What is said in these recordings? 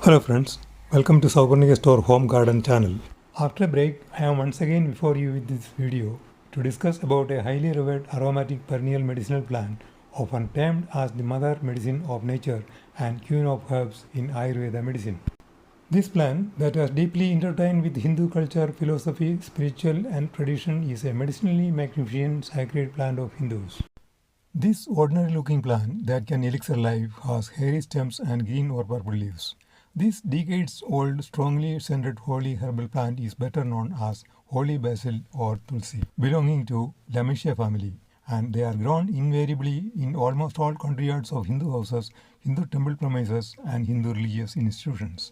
Hello friends, welcome to Sauparnika Store Home Garden channel. After a break, I am once again before you with this video to discuss about a highly revered aromatic perennial medicinal plant often termed as the mother medicine of nature and queen of herbs in Ayurveda medicine. This plant that is deeply intertwined with Hindu culture, philosophy, spiritual and tradition is a medicinally magnificent sacred plant of Hindus. This ordinary looking plant that can elixir life has hairy stems and green or purple leaves. This decades-old, strongly scented holy herbal plant is better known as holy basil or Tulsi, belonging to Lamiaceae family, and they are grown invariably in almost all country yards of Hindu houses, Hindu temple premises, and Hindu religious institutions.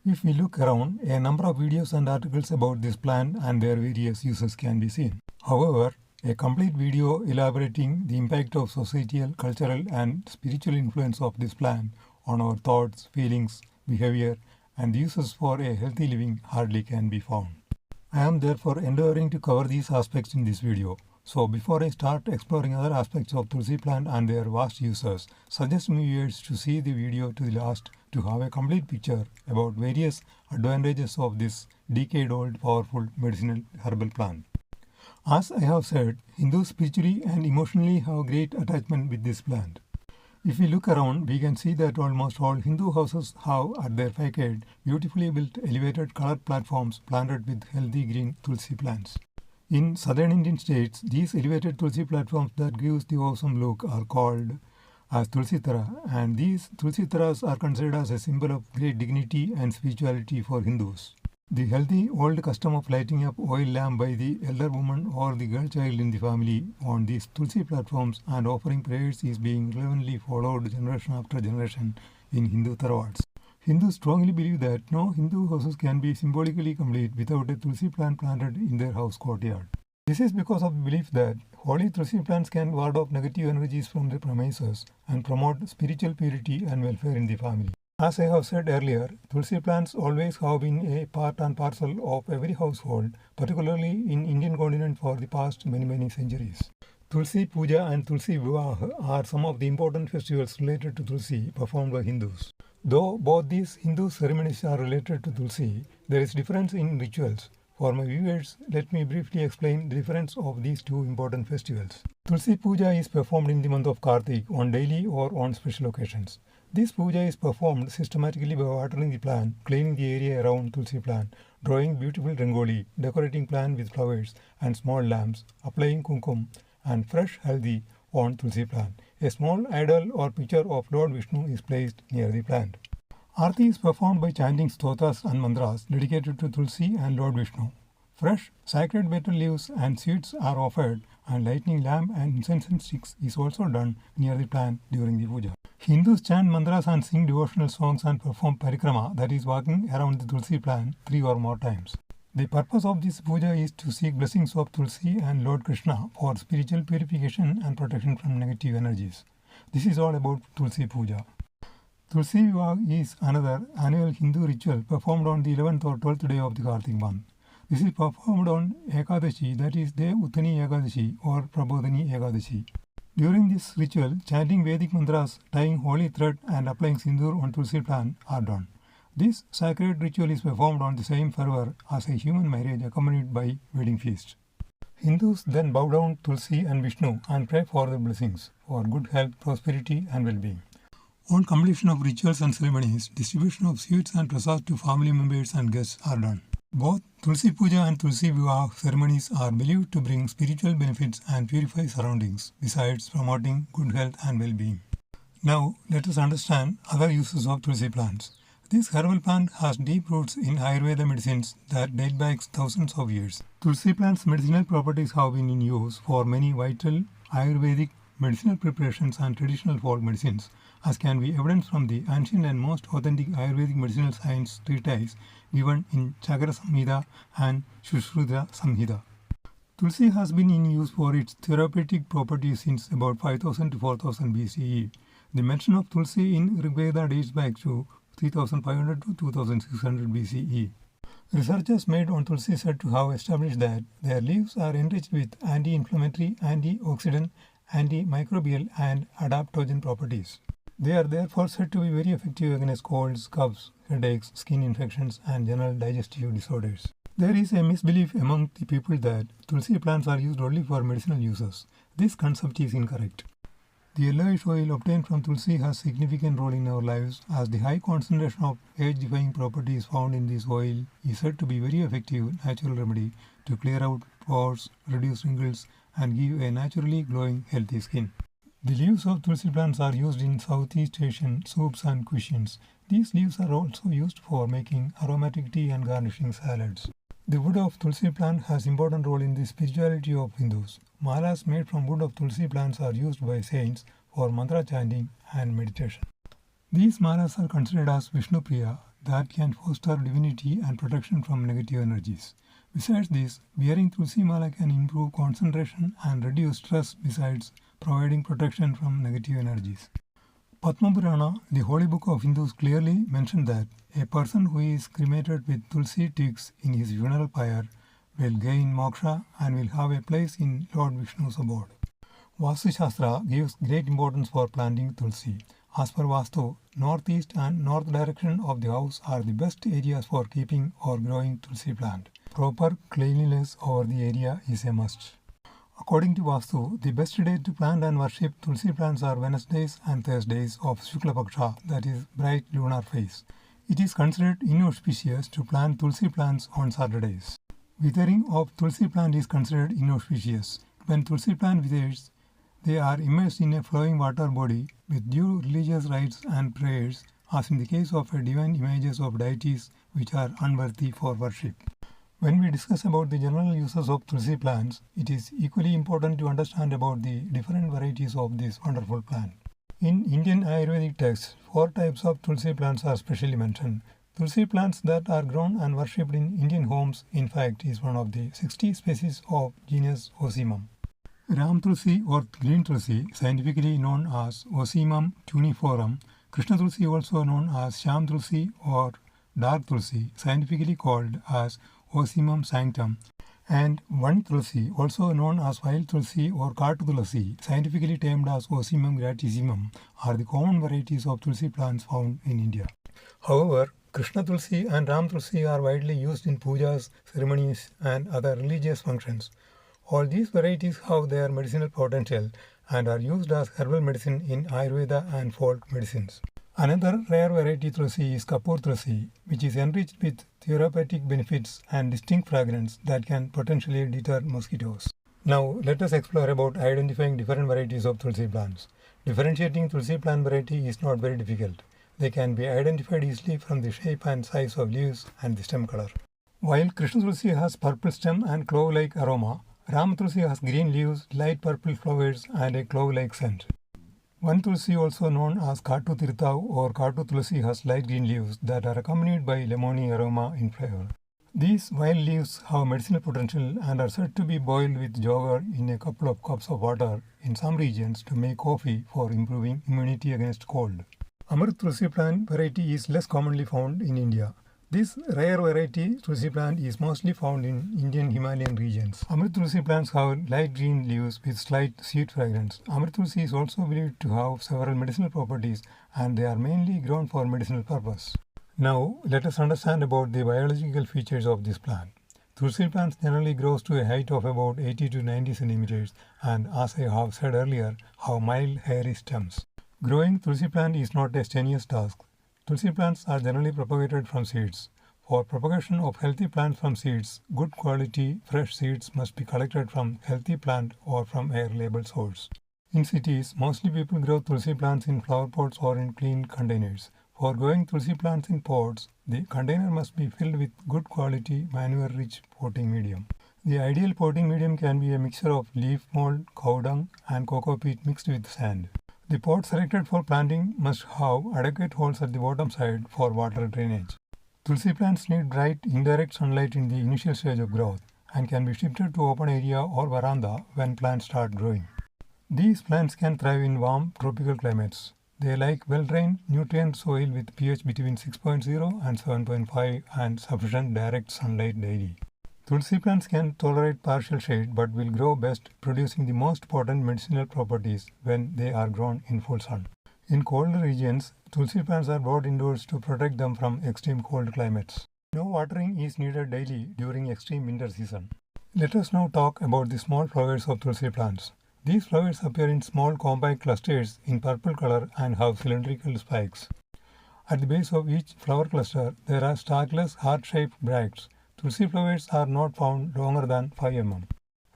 If we look around, a number of videos and articles about this plant and their various uses can be seen. However, a complete video elaborating the impact of societal, cultural, and spiritual influence of this plant on our thoughts, feelings, behavior, and uses for a healthy living hardly can be found. I am therefore endeavoring to cover these aspects in this video. So before I start exploring other aspects of Tulsi plant and their vast uses, suggest my viewers to see the video to the last to have a complete picture about various advantages of this decade-old powerful medicinal herbal plant. As I have said, Hindus spiritually and emotionally have great attachment with this plant. If we look around, we can see that almost all Hindu houses have at their facade beautifully built elevated colored platforms planted with healthy green Tulsi plants. In southern Indian states, these elevated Tulsi platforms that gives the awesome look are called as Tulsi Tara, and these Tulsi Taras are considered as a symbol of great dignity and spirituality for Hindus. The healthy old custom of lighting up oil lamp by the elder woman or the girl child in the family on these Tulsi platforms and offering prayers is being relevantly followed generation after generation in Hindu Tarawads. Hindus strongly believe that no Hindu houses can be symbolically complete without a Tulsi plant planted in their house courtyard. This is because of the belief that holy Tulsi plants can ward off negative energies from the premises and promote spiritual purity and welfare in the family. As I have said earlier, Tulsi plants always have been a part and parcel of every household, particularly in Indian continent for the past many centuries. Tulsi Puja and Tulsi Vivah are some of the important festivals related to Tulsi performed by Hindus. Though both these Hindu ceremonies are related to Tulsi, there is difference in rituals. For my viewers, let me briefly explain the difference of these two important festivals. Tulsi Puja is performed in the month of Kartik on daily or on special occasions. This puja is performed systematically by watering the plant, cleaning the area around Tulsi plant, drawing beautiful rangoli, decorating plant with flowers and small lamps, applying kumkum and fresh haldi on Tulsi plant. A small idol or picture of Lord Vishnu is placed near the plant. Aarti is performed by chanting stotras and mantras dedicated to Tulsi and Lord Vishnu. Fresh sacred betel leaves and seeds are offered, and lighting lamp and incense sticks is also done near the plant during the puja. Hindus chant mantras and sing devotional songs and perform parikrama, that is walking around the Tulsi plant 3 or more times. The purpose of this puja is to seek blessings of Tulsi and Lord Krishna for spiritual purification and protection from negative energies. This is all about Tulsi puja. Tulsi Vivah is another annual Hindu ritual performed on the 11th or 12th day of the Kartik month. This is performed on Ekadashi, that is Dev Uttani Ekadashi or Prabodhani Ekadashi. During this ritual, chanting Vedic mantras, tying holy thread and applying sindoor on Tulsi plant are done. This sacred ritual is performed on the same fervor as a human marriage accompanied by wedding feast. Hindus then bow down Tulsi and Vishnu and pray for their blessings for good health, prosperity and well-being. On completion of rituals and ceremonies, distribution of sweets and prasad to family members and guests are done. Both Tulsi Puja and Tulsi Vivah ceremonies are believed to bring spiritual benefits and purify surroundings, besides promoting good health and well-being. Now, let us understand other uses of Tulsi plants. This herbal plant has deep roots in Ayurveda medicines that date back thousands of years. Tulsi plant's medicinal properties have been in use for many vital Ayurvedic medicinal preparations and traditional folk medicines, as can be evidenced from the ancient and most authentic Ayurvedic medicinal science treatise given in Chakra Samhita and Shushruta Samhita. Tulsi has been in use for its therapeutic properties since about 5000 to 4000 BCE. The mention of Tulsi in Rigveda dates back to 3500 to 2600 BCE. Researchers made on Tulsi said to have established that their leaves are enriched with anti-inflammatory, antioxidant, antimicrobial and adaptogen properties. They are therefore said to be very effective against colds, coughs, headaches, skin infections, and general digestive disorders. There is a misbelief among the people that Tulsi plants are used only for medicinal uses. This concept is incorrect. The yellowish oil obtained from Tulsi has significant role in our lives, as the high concentration of age-defying properties found in this oil is said to be very effective natural remedy to clear out pores, reduce wrinkles, and give a naturally glowing, healthy skin. The leaves of Tulsi plants are used in Southeast Asian soups and cuisines. These leaves are also used for making aromatic tea and garnishing salads. The wood of Tulsi plant has important role in the spirituality of Hindus. Malas made from wood of Tulsi plants are used by saints for mantra chanting and meditation. These malas are considered as Vishnu Priya, that can foster divinity and protection from negative energies. Besides this, wearing Tulsi mala can improve concentration and reduce stress, besides providing protection from negative energies. Padma Purana, the holy book of Hindus, clearly mentioned that a person who is cremated with Tulsi twigs in his funeral pyre will gain moksha and will have a place in Lord Vishnu's abode. Vastu Shastra gives great importance for planting Tulsi. As per Vastu, northeast and north direction of the house are the best areas for keeping or growing Tulsi plant. Proper cleanliness over the area is a must. According to Vastu, the best day to plant and worship Tulsi plants are Wednesdays and Thursdays of Shukla Paksha, that is bright lunar phase. It is considered inauspicious to plant Tulsi plants on Saturdays. Withering of Tulsi plant is considered inauspicious. When Tulsi plant withers, they are immersed in a flowing water body with due religious rites and prayers, as in the case of divine images of deities which are unworthy for worship. When we discuss about the general uses of Tulsi plants, it is equally important to understand about the different varieties of this wonderful plant. In Indian Ayurvedic texts, 4 types of Tulsi plants are specially mentioned. Tulsi plants that are grown and worshipped in Indian homes, in fact, is one of the 60 species of genus Ocimum. Ram Tulsi or green Tulsi, scientifically known as Ocimum tuniforum, Krishna Tulsi, also known as Sham Tulsi or dark Tulsi, scientifically called as Ocimum sanctum, and one Tulsi, also known as wild Tulsi or Katu Tulsi, scientifically termed as Ocimum gratissimum, are the common varieties of Tulsi plants found in India. However, Krishna Tulsi and Ram Tulsi are widely used in pujas, ceremonies, and other religious functions. All these varieties have their medicinal potential and are used as herbal medicine in Ayurveda and folk medicines. Another rare variety Tulsi is Kapoor Tulsi, which is enriched with therapeutic benefits and distinct fragrance that can potentially deter mosquitoes. Now, let us explore about identifying different varieties of Tulsi plants. Differentiating Tulsi plant variety is not very difficult. They can be identified easily from the shape and size of leaves and the stem color. While Krishna Tulsi has purple stem and clove-like aroma, Ram Tulsi has green leaves, light purple flowers, and a clove-like scent. One Tulsi, also known as Katu Tirthav or Katu Tulsi, has light green leaves that are accompanied by lemony aroma in flavor. These wild leaves have medicinal potential and are said to be boiled with jowar in a couple of cups of water in some regions to make coffee for improving immunity against cold. Amrit Tulsi plant variety is less commonly found in India. This rare variety Tulsi plant is mostly found in Indian Himalayan regions. Amrit Tulsi plants have light green leaves with slight sweet fragrance. Amrit Tulsi is also believed to have several medicinal properties, and they are mainly grown for medicinal purpose. Now, let us understand about the biological features of this plant. Tulsi plants generally grows to a height of about 80 to 90 centimeters and, as I have said earlier, have mild hairy stems. Growing Tulsi plant is not a strenuous task. Tulsi plants are generally propagated from seeds. For propagation of healthy plants from seeds, good quality fresh seeds must be collected from healthy plant or from a reliable source. In cities, mostly people grow Tulsi plants in flower pots or in clean containers. For growing Tulsi plants in pots, the container must be filled with good quality manure-rich potting medium. The ideal potting medium can be a mixture of leaf mold, cow dung, and cocoa peat mixed with sand. The pot selected for planting must have adequate holes at the bottom side for water drainage. Tulsi plants need bright indirect sunlight in the initial stage of growth and can be shifted to open area or veranda when plants start growing. These plants can thrive in warm tropical climates. They like well-drained, nutrient soil with pH between 6.0 and 7.5 and sufficient direct sunlight daily. Tulsi plants can tolerate partial shade but will grow best, producing the most potent medicinal properties when they are grown in full sun. In colder regions, Tulsi plants are brought indoors to protect them from extreme cold climates. No watering is needed daily during extreme winter season. Let us now talk about the small flowers of Tulsi plants. These flowers appear in small compact clusters in purple color and have cylindrical spikes. At the base of each flower cluster, there are stalkless heart-shaped bracts. Tulsi flowers are not found longer than 5 mm.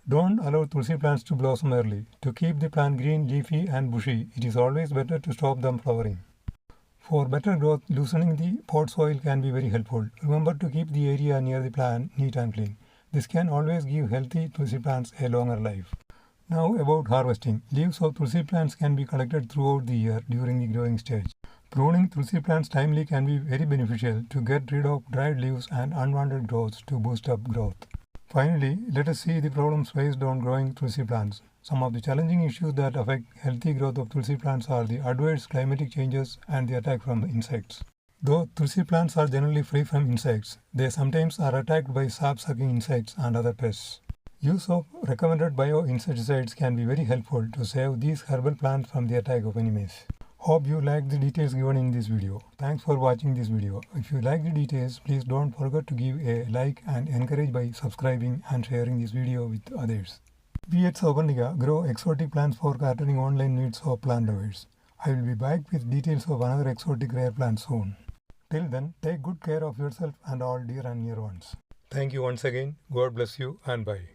Don't allow Tulsi plants to blossom early. To keep the plant green, leafy and bushy, it is always better to stop them flowering. For better growth, loosening the pot soil can be very helpful. Remember to keep the area near the plant neat and clean. This can always give healthy Tulsi plants a longer life. Now about harvesting. Leaves of Tulsi plants can be collected throughout the year during the growing stage. Pruning Tulsi plants timely can be very beneficial to get rid of dried leaves and unwanted growths to boost up growth. Finally, let us see the problems faced on growing Tulsi plants. Some of the challenging issues that affect healthy growth of Tulsi plants are the adverse climatic changes and the attack from insects. Though Tulsi plants are generally free from insects, they sometimes are attacked by sap-sucking insects and other pests. Use of recommended bioinsecticides can be very helpful to save these herbal plants from the attack of enemies. Hope you liked the details given in this video. Thanks for watching this video. If you like the details, please don't forget to give a like and encourage by subscribing and sharing this video with others. We at Sauparnika grow exotic plants for catering online needs of plant lovers. I will be back with details of another exotic rare plant soon. Till then, take good care of yourself and all dear and near ones. Thank you once again. God bless you and bye.